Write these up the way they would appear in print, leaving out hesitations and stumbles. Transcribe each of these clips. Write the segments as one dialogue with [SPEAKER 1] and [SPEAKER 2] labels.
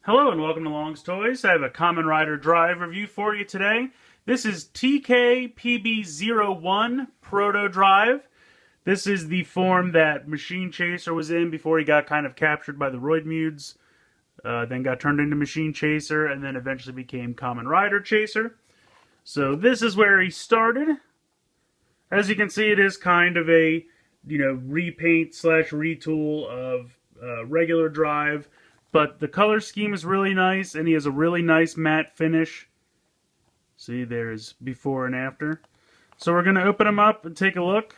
[SPEAKER 1] Hello and welcome to Long's Toys. I have a Kamen Rider Drive review for you today. This is TKPB-01 Proto Drive. This is the form that Machine Chaser was in before he got kind of captured by the Roidmudes, then got turned into Machine Chaser, and then eventually became Kamen Rider Chaser. So this is where he started. As you can see, it is kind of a, repaint slash retool of regular Drive. But the color scheme is really nice, and he has a really nice matte finish. See, there's before and after. So we're going to open him up and take a look.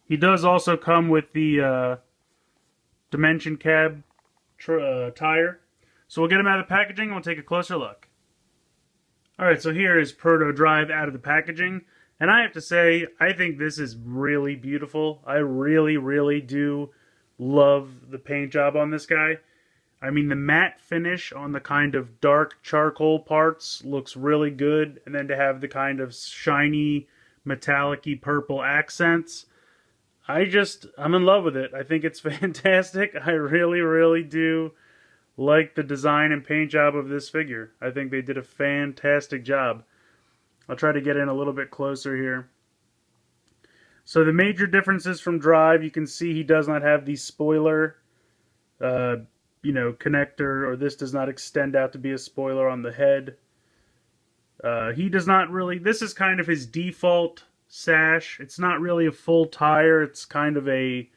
[SPEAKER 1] He does also come with the Dimension Cab tire. So we'll get him out of the packaging and we'll take a closer look. Alright, so here is Proto Drive out of the packaging. And I have to say, I think this is really beautiful. I really, really do love the paint job on this guy. I mean, the matte finish on the kind of dark charcoal parts looks really good. And then to have the kind of shiny, metallic-y purple accents, I'm in love with it. I think it's fantastic. I really, really do like the design and paint job of this figure. I think they did a fantastic job. I'll try to get in a little bit closer here. So the major differences from Drive, you can see he does not have the spoiler connector, or this does not extend out to be a spoiler on the head. He does not really, this is kind of his default sash. It's not really a full tire, it's kind of a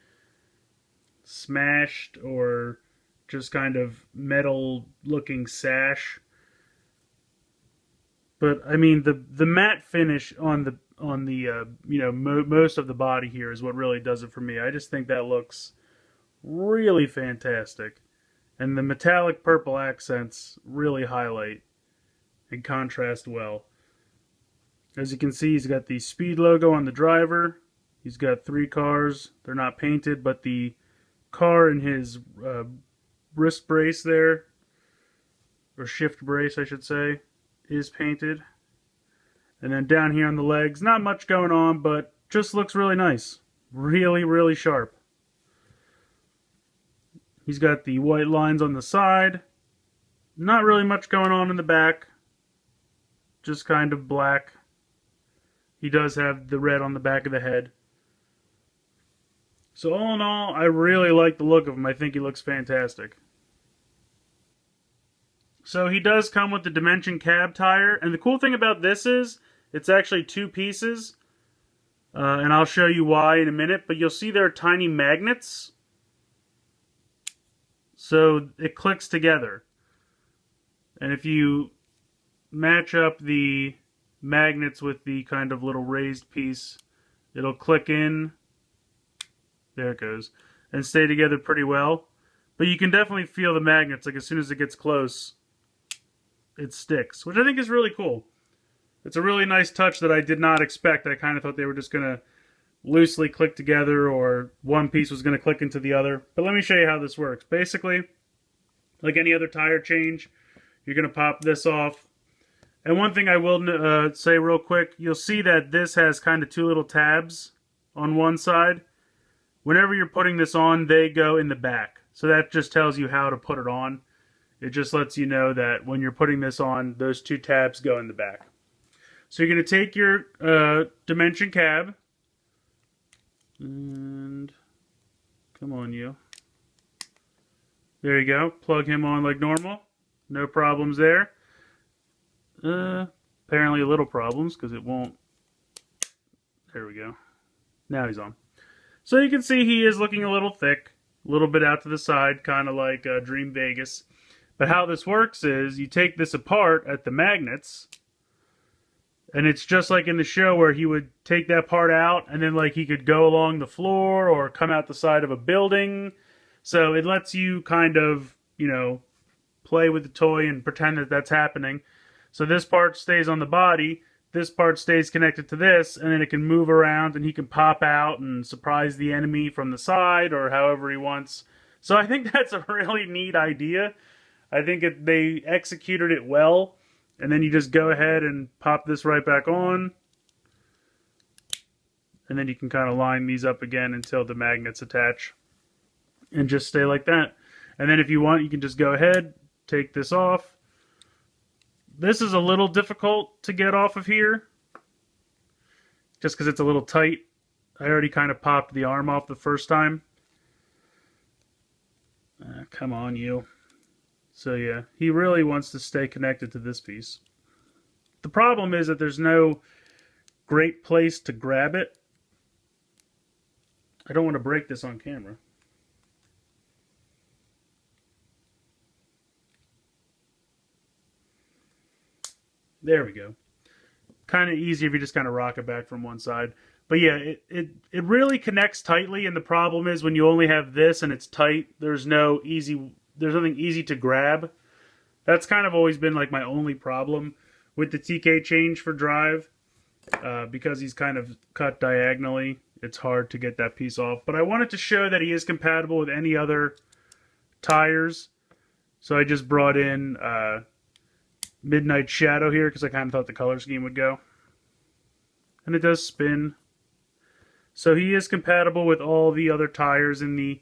[SPEAKER 1] smashed or just kind of metal looking sash. But I mean, the matte finish on the most of the body here is what really does it for me. I just think that looks really fantastic. And the metallic purple accents really highlight and contrast well. As you can see, he's got the speed logo on the driver. He's got 3 cars. They're not painted, but the car in his wrist brace there, or shift brace I should say, is painted. And then down here on the legs, not much going on, but just looks really nice. Really, really sharp. He's got the white lines on the side. Not really much going on in the back. Just kind of black. He does have the red on the back of the head. So all in all, I really like the look of him. I think he looks fantastic. So he does come with the Dimension Cab tire. And the cool thing about this is, it's actually 2 pieces. And I'll show you why in a minute. But you'll see there are tiny magnets. So it clicks together. And if you match up the magnets with the kind of little raised piece, it'll click in. There it goes. And stay together pretty well. But you can definitely feel the magnets, like as soon as it gets close, it sticks, which I think is really cool. It's a really nice touch that I did not expect. I kind of thought they were just going to loosely click together, or one piece was going to click into the other. But let me show you how this works. Basically, like any other tire change, you're going to pop this off. And one thing I will say real quick, you'll see that this has kind of 2 little tabs on one side. Whenever you're putting this on, they go in the back. So that just tells you how to put it on. It just lets you know that when you're putting this on, those 2 tabs go in the back. So you're going to take your Dimension Cab. And come on, you. There you go. Plug him on like normal. No problems there. Apparently a little problems because it won't. There we go. Now he's on. So you can see he is looking a little thick, a little bit out to the side, kind of like Dream Vegas. But how this works is you take this apart at the magnets. And it's just like in the show where he would take that part out and then like he could go along the floor or come out the side of a building. So it lets you kind of, play with the toy and pretend that that's happening. So this part stays on the body, this part stays connected to this, and then it can move around and he can pop out and surprise the enemy from the side or however he wants. So I think that's a really neat idea. I think they executed it well. And then you just go ahead and pop this right back on. And then you can kind of line these up again until the magnets attach. And just stay like that. And then if you want, you can just go ahead, take this off. This is a little difficult to get off of here, just because it's a little tight. I already kind of popped the arm off the first time. Come on, you. So yeah, he really wants to stay connected to this piece. The problem is that there's no great place to grab it. I don't want to break this on camera. There we go. Kind of easy if you just kind of rock it back from one side. But yeah, it really connects tightly, and the problem is when you only have this and it's tight, there's nothing easy to grab. That's kind of always been like my only problem with the TK change for drive, because he's kind of cut diagonally. It's hard to get that piece off. But I wanted to show that he is compatible with any other tires, so I just brought in Midnight Shadow here because I kind of thought the color scheme would go. And it does spin. So he is compatible with all the other tires in the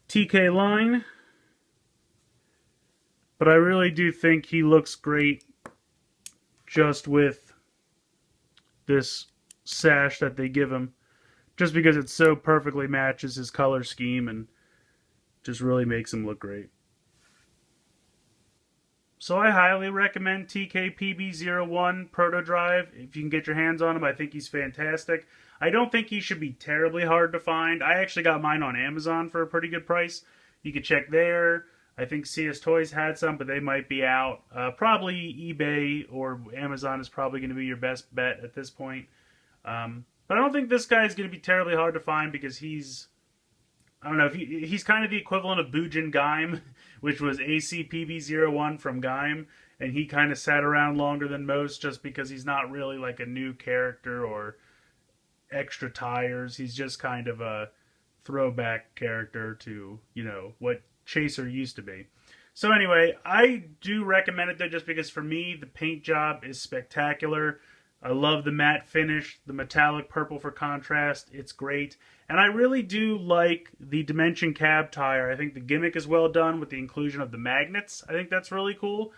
[SPEAKER 1] TK line. But I really do think he looks great just with this sash that they give him. Just because it so perfectly matches his color scheme and just really makes him look great. So I highly recommend TKPB-01 Proto Drive. If you can get your hands on him, I think he's fantastic. I don't think he should be terribly hard to find. I actually got mine on Amazon for a pretty good price. You can check there. I think CS Toys had some, but they might be out. Probably eBay or Amazon is probably going to be your best bet at this point. But I don't think this guy is going to be terribly hard to find because he's... I don't know, if he's kind of the equivalent of Bujin Gaim, which was ACPB-01 from Gaim, and he kind of sat around longer than most just because he's not really like a new character or extra tires. He's just kind of a throwback character to, you know, what Chaser used to be. So anyway, I do recommend it though just because for me, the paint job is spectacular. I love the matte finish, the metallic purple for contrast. It's great. And I really do like the Dimension cab tire. I think the gimmick is well done with the inclusion of the magnets. I think that's really cool.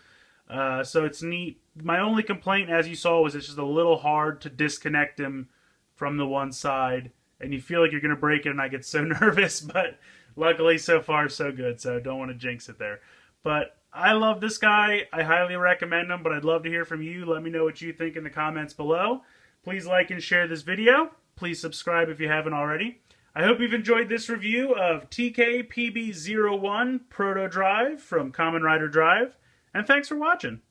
[SPEAKER 1] So it's neat. My only complaint, as you saw, was it's just a little hard to disconnect him from the one side. And you feel like you're going to break it, and I get so nervous. But luckily, so far, so good. So don't want to jinx it there. But I love this guy. I highly recommend him, but I'd love to hear from you. Let me know what you think in the comments below. Please like and share this video. Please subscribe if you haven't already. I hope you've enjoyed this review of TKPB-01 Proto Drive from Kamen Rider Drive, and thanks for watching.